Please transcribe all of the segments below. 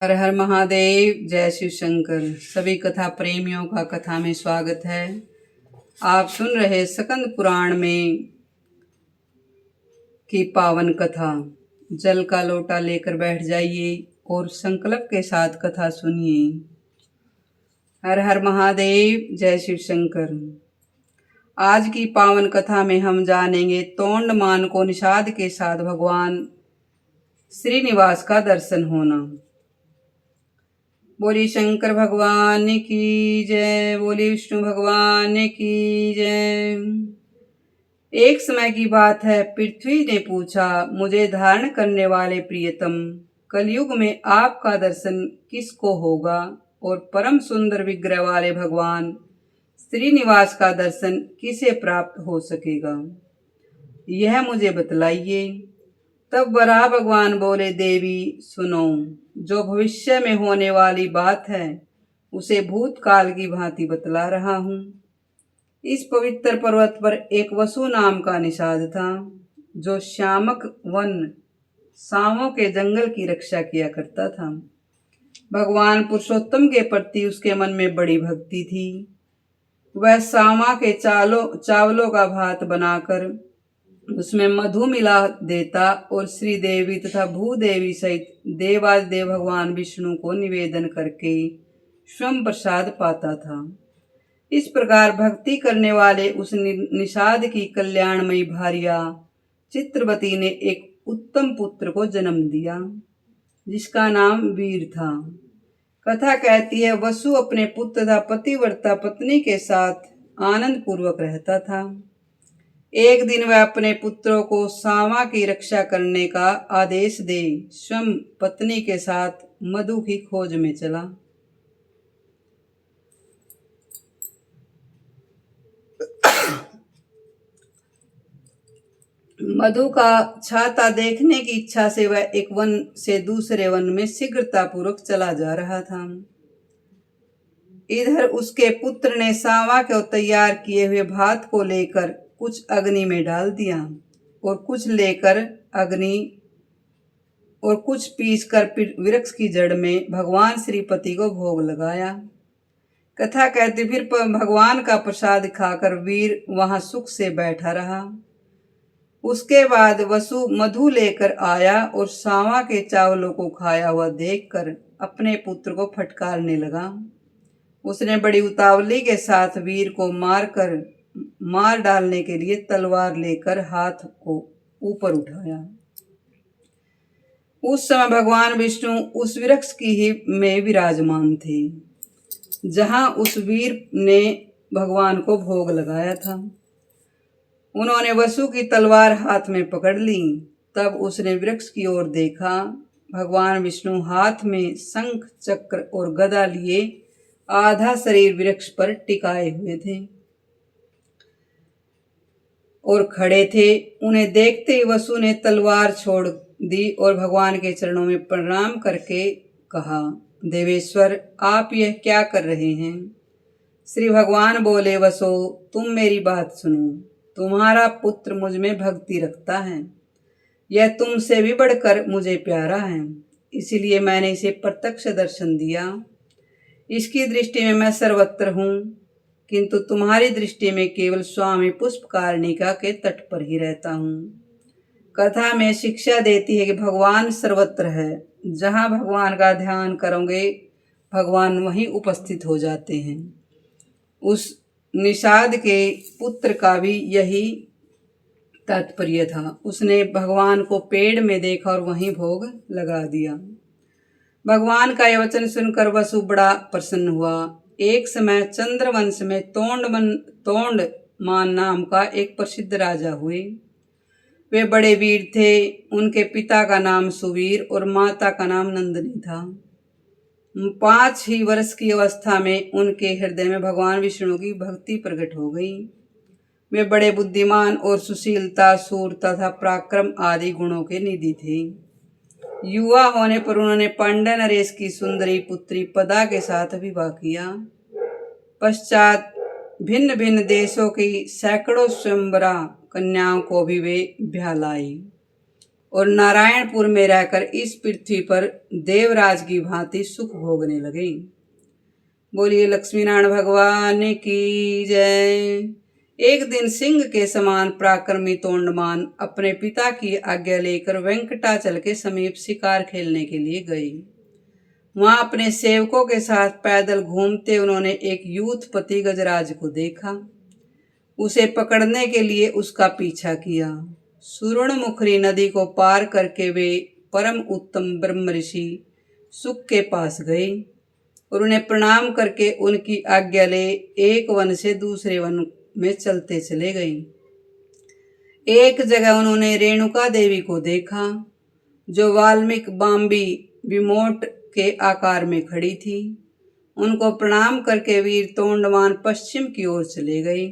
हर हर महादेव। जय शिव शंकर। सभी कथा प्रेमियों का कथा में स्वागत है। आप सुन रहे स्कंद पुराण में की पावन कथा। जल का लोटा लेकर बैठ जाइए और संकल्प के साथ कथा सुनिए। हर हर महादेव। जय शिव शंकर। आज की पावन कथा में हम जानेंगे तोंडमान को निषाद के साथ भगवान श्रीनिवास का दर्शन होना। बोली शंकर भगवान की जय। बोली विष्णु भगवान की जय। एक समय की बात है, पृथ्वी ने पूछा, मुझे धारण करने वाले प्रियतम, कलयुग में आपका दर्शन किसको होगा और परम सुंदर विग्रह वाले भगवान श्रीनिवास का दर्शन किसे प्राप्त हो सकेगा, यह मुझे बतलाइए। तब वराह भगवान बोले, देवी सुनो, जो भविष्य में होने वाली बात है उसे भूतकाल की भांति बतला रहा हूँ। इस पवित्र पर्वत पर एक वसु नाम का निषाद था, जो श्यामक वन सांवों के जंगल की रक्षा किया करता था। भगवान पुरुषोत्तम के प्रति उसके मन में बड़ी भक्ति थी। वह सांवा के चावलों का भात बनाकर उसमें मधु मिला देता और श्री देवी तथा भूदेवी सहित देवादिदेव भगवान विष्णु को निवेदन करके स्वयं प्रसाद पाता था। इस प्रकार भक्ति करने वाले उस निषाद की कल्याणमयी भार्या चित्रवती ने एक उत्तम पुत्र को जन्म दिया, जिसका नाम वीर था। कथा कहती है, वसु अपने पुत्र तथा पतिव्रता पत्नी के साथ आनंद पूर्वक रहता था। एक दिन वह अपने पुत्रों को सांवा की रक्षा करने का आदेश दे स्वयं पत्नी के साथ मधु की खोज में चला। मधु का छाता देखने की इच्छा से वह एक वन से दूसरे वन में शीघ्रतापूर्वक चला जा रहा था। इधर उसके पुत्र ने सांवा को तैयार किए हुए भात को लेकर कुछ अग्नि में डाल दिया और कुछ लेकर अग्नि और कुछ पीसकर वृक्ष की जड़ में भगवान श्रीपति को भोग लगाया। कथा कहती, फिर भगवान का प्रसाद खाकर वीर वहां सुख से बैठा रहा। उसके बाद वसु मधु लेकर आया और सांवा के चावलों को खाया हुआ देखकर अपने पुत्र को फटकारने लगा। उसने बड़ी उतावली के साथ वीर को मार डालने के लिए तलवार लेकर हाथ को ऊपर उठाया। उस समय भगवान विष्णु उस वृक्ष की ही में विराजमान थे, जहां उस वीर ने भगवान को भोग लगाया था। उन्होंने वसु की तलवार हाथ में पकड़ ली। तब उसने वृक्ष की ओर देखा। भगवान विष्णु हाथ में शंख चक्र और गदा लिए आधा शरीर वृक्ष पर टिकाए हुए थे और खड़े थे। उन्हें देखते ही वसु ने तलवार छोड़ दी और भगवान के चरणों में प्रणाम करके कहा, देवेश्वर, आप यह क्या कर रहे हैं? श्री भगवान बोले, वसो, तुम मेरी बात सुनो। तुम्हारा पुत्र मुझ में भक्ति रखता है। यह तुमसे भी बढ़कर मुझे प्यारा है, इसीलिए मैंने इसे प्रत्यक्ष दर्शन दिया। इसकी दृष्टि में मैं सर्वत्र हूँ, किंतु तुम्हारी दृष्टि में केवल स्वामी पुष्पकारणिका के तट पर ही रहता हूँ। कथा में शिक्षा देती है कि भगवान सर्वत्र है। जहाँ भगवान का ध्यान करोगे भगवान वहीं उपस्थित हो जाते हैं। उस निषाद के पुत्र का भी यही तात्पर्य था। उसने भगवान को पेड़ में देखा और वहीं भोग लगा दिया। भगवान का यह वचन सुनकर वसु बड़ा प्रसन्न हुआ। एक समय चंद्रवंश में तोंडमान नाम का एक प्रसिद्ध राजा हुए। वे बड़े वीर थे। उनके पिता का नाम सुवीर और माता का नाम नंदिनी था। 5 ही वर्ष की अवस्था में उनके हृदय में भगवान विष्णु की भक्ति प्रकट हो गई। वे बड़े बुद्धिमान और सुशीलता, शूरता तथा पराक्रम आदि गुणों के निधि थे। युवा होने पर उन्होंने पांड्य नरेश की सुंदरी पुत्री पदा के साथ विवाह किया। पश्चात भिन्न भिन्न देशों की सैकड़ों स्वयंवरा कन्याओं को भी वे ब्याह लाई। और नारायणपुर में रहकर इस पृथ्वी पर देवराज की भांति सुख भोगने लगे। बोलिए लक्ष्मी नारायण भगवान की जय। एक दिन सिंह के समान पराक्रमी तोंडमान अपने पिता की आज्ञा लेकर वेंकटाचल के समीप शिकार खेलने के लिए गए। वहां अपने सेवकों के साथ पैदल घूमते उन्होंने एक यूथपति गजराज को देखा। उसे पकड़ने के लिए उसका पीछा किया। सुवर्णमुखरी नदी को पार करके वे परम उत्तम ब्रह्म ऋषि सुक के पास गए और उन्हें प्रणाम करके उनकी आज्ञा ले एक वन से दूसरे वन में चलते चले गए। एक जगह उन्होंने रेणुका देवी को देखा जो वाल्मीकि बाम्बी विमोट के आकार में खड़ी थी। उनको प्रणाम करके वीर तोंडमान पश्चिम की ओर चले गए।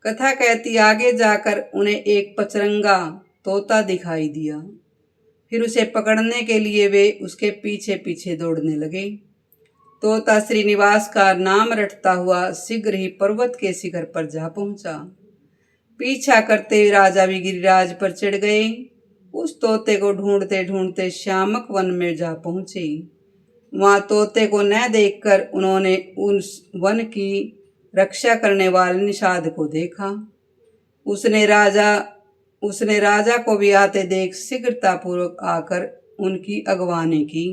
कथा कहती आगे जाकर उन्हें एक पचरंगा तोता दिखाई दिया। फिर उसे पकड़ने के लिए वे उसके पीछे पीछे दौड़ने लगे। तोता श्रीनिवास का नाम रटता हुआ शीघ्र ही पर्वत के शिखर पर जा पहुंचा। पीछा करते हुए राजा भी गिरिराज पर चढ़ गए। उस तोते को ढूंढते ढूंढते श्यामक वन में जा पहुंचे। वहां तोते को न देखकर उन्होंने उस वन की रक्षा करने वाले निषाद को देखा। उसने राजा को भी आते देख शीघ्रतापूर्वक आकर उनकी अगवानी की।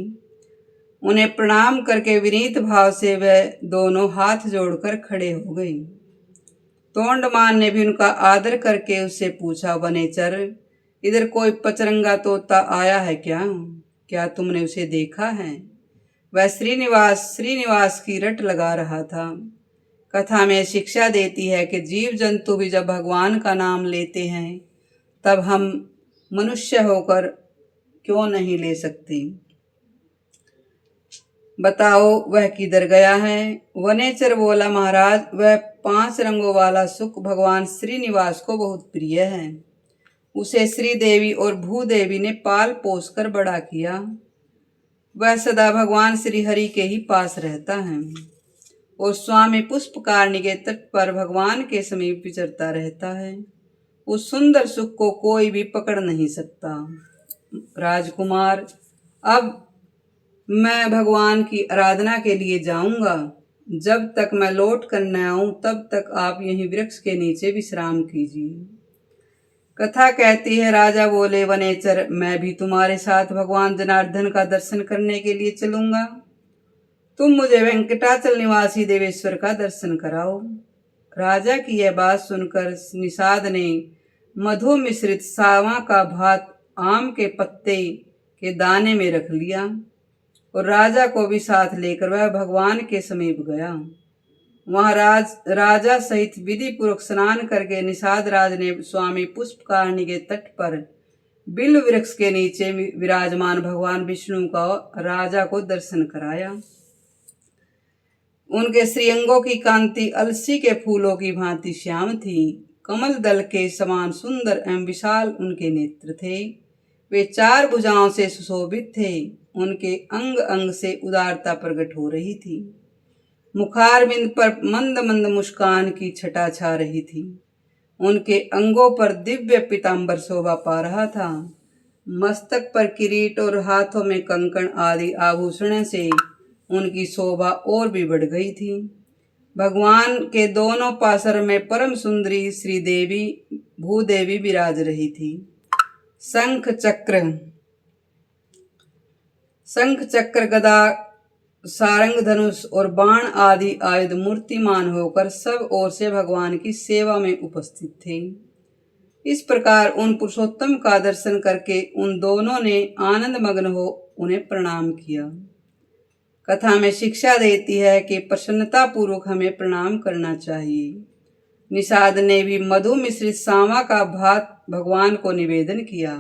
उन्हें प्रणाम करके विनीत भाव से वह दोनों हाथ जोड़कर खड़े हो गए। तोंडमान ने भी उनका आदर करके उससे पूछा, वनेचर, इधर कोई पचरंगा तोता आया है क्या तुमने उसे देखा है? वह श्रीनिवास की रट लगा रहा था। कथा में शिक्षा देती है कि जीव जंतु भी जब भगवान का नाम लेते हैं तब हम मनुष्य होकर क्यों नहीं ले सकते। बताओ वह किधर गया है? वनेचर बोला, महाराज, वह 5 रंगों वाला सुख भगवान श्रीनिवास को बहुत प्रिय है। उसे श्रीदेवी और भूदेवी ने पाल पोस कर बड़ा किया। वह सदा भगवान श्री हरि के ही पास रहता है और स्वामी पुष्पकारणी के तट पर भगवान के समीप विचरता रहता है। उस सुंदर सुख को कोई भी पकड़ नहीं सकता। राजकुमार, अब मैं भगवान की आराधना के लिए जाऊंगा। जब तक मैं लौट कर न आऊं तब तक आप यहीं वृक्ष के नीचे विश्राम कीजिए। कथा कहती है, राजा बोले, वनेचर, मैं भी तुम्हारे साथ भगवान जनार्दन का दर्शन करने के लिए चलूंगा। तुम मुझे वेंकटाचल निवासी देवेश्वर का दर्शन कराओ। राजा की यह बात सुनकर निषाद ने मधु मिश्रित सावा का भात आम के पत्ते के दाने में रख लिया और राजा को भी साथ लेकर वह भगवान के समीप गया। वहां राजा सहित विधि पूर्वक स्नान करके निषाद राज ने स्वामी पुष्पकारणी के तट पर बिल्व वृक्ष के नीचे विराजमान भगवान विष्णु का राजा को दर्शन कराया। उनके श्रीअंगों की कांति अलसी के फूलों की भांति श्याम थी। कमल दल के समान सुंदर एवं विशाल उनके नेत्र थे। वे 4 भुजाओं से सुशोभित थे। उनके अंग अंग से उदारता प्रकट हो रही थी। मुखारविंद पर मंद मंद मुस्कान की छटा छा रही थी। उनके अंगों पर दिव्य पीतांबर शोभा पा रहा था। मस्तक पर किरीट और हाथों में कंकण आदि आभूषण से उनकी शोभा और भी बढ़ गई थी। भगवान के दोनों पार्श्व में परम सुंदरी श्रीदेवी भूदेवी विराज रही थी। शंख चक्र गदा सारंग धनुष और बाण आदि आयुध मूर्तिमान होकर सब ओर से भगवान की सेवा में उपस्थित थे। इस प्रकार उन पुरुषोत्तम का दर्शन करके उन दोनों ने आनंद मग्न हो उन्हें प्रणाम किया। कथा में शिक्षा देती है कि प्रसन्नता पूर्वक हमें प्रणाम करना चाहिए। निषाद ने भी मधु मिश्रित सांवा का भात भगवान को निवेदन किया।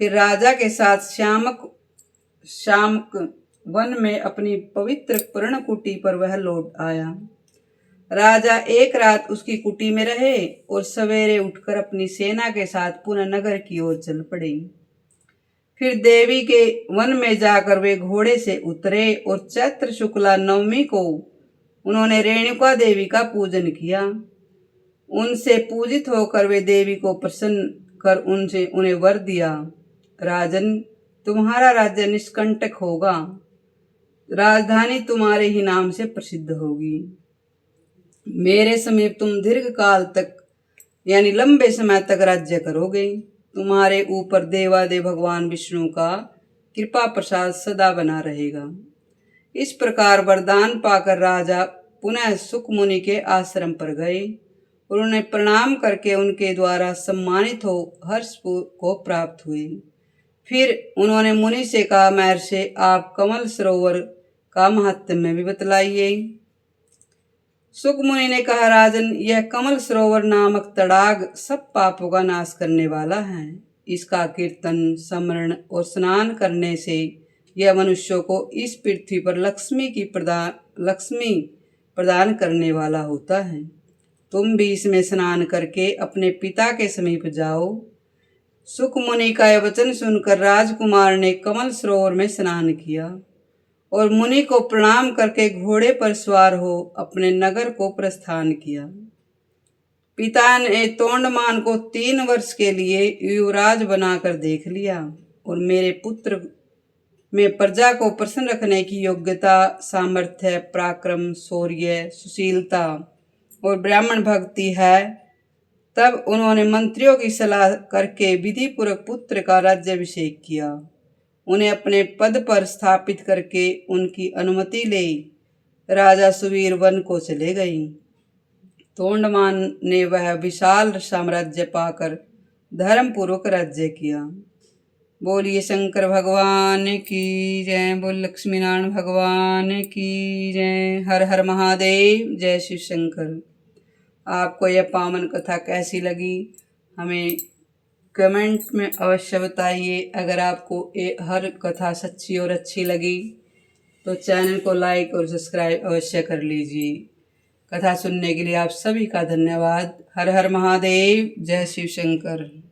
फिर राजा के साथ श्यामक वन में अपनी पवित्र पर्णकुटी पर वह लौट आया। राजा एक रात उसकी कुटी में रहे और सवेरे उठकर अपनी सेना के साथ पुनः नगर की ओर चल पड़े। फिर देवी के वन में जाकर वे घोड़े से उतरे और चैत्र शुक्ला नवमी को उन्होंने रेणुका देवी का पूजन किया। उनसे पूजित होकर वे देवी को प्रसन्न कर उन्हें वर दिया। राजन, तुम्हारा राज्य निष्कंटक होगा, राजधानी तुम्हारे ही नाम से प्रसिद्ध होगी। मेरे समीप तुम दीर्घ काल तक यानी लंबे समय तक राज्य करोगे। तुम्हारे ऊपर देवादेव भगवान विष्णु का कृपा प्रसाद सदा बना रहेगा। इस प्रकार वरदान पाकर राजा पुनः सुख मुनि के आश्रम पर गए और उन्हें प्रणाम करके उनके द्वारा सम्मानित हो हर्ष को प्राप्त हुए। फिर उन्होंने मुनि से कहा, महर्षि, आप कमल सरोवर का महत्व भी बतलाइए। सुख मुनि ने कहा, राजन, यह कमल सरोवर नामक तड़ाग सब पापों का नाश करने वाला है। इसका कीर्तन, स्मरण और स्नान करने से यह मनुष्यों को इस पृथ्वी पर लक्ष्मी प्रदान करने वाला होता है। तुम भी इसमें स्नान करके अपने पिता के समीप जाओ। सुख मुनि का यह वचन सुनकर राजकुमार ने कमल सरोवर में स्नान किया और मुनि को प्रणाम करके घोड़े पर सवार हो अपने नगर को प्रस्थान किया। पिता ने तोंडमान को 3 वर्ष के लिए युवराज बनाकर देख लिया और मेरे पुत्र में प्रजा को प्रसन्न रखने की योग्यता, सामर्थ्य, पराक्रम, शौर्य, सुशीलता और ब्राह्मण भक्ति है। तब उन्होंने मंत्रियों की सलाह करके विधि पूर्वक पुत्र का राज्याभिषेक किया। उन्हें अपने पद पर स्थापित करके उनकी अनुमति ले राजा सुवीर वन को चले गई। तोंडमान ने वह विशाल साम्राज्य पाकर धर्म पूर्वक राज्य किया। बोलिए शंकर भगवान की जय, बोल लक्ष्मी नारायण भगवान की जय। हर हर महादेव, जय शिव शंकर। आपको यह पावन कथा कैसी लगी हमें कमेंट में अवश्य बताइए। अगर आपको ये हर कथा सच्ची और अच्छी लगी तो चैनल को लाइक और सब्सक्राइब अवश्य कर लीजिए। कथा सुनने के लिए आप सभी का धन्यवाद। हर हर महादेव, जय शिव शंकर।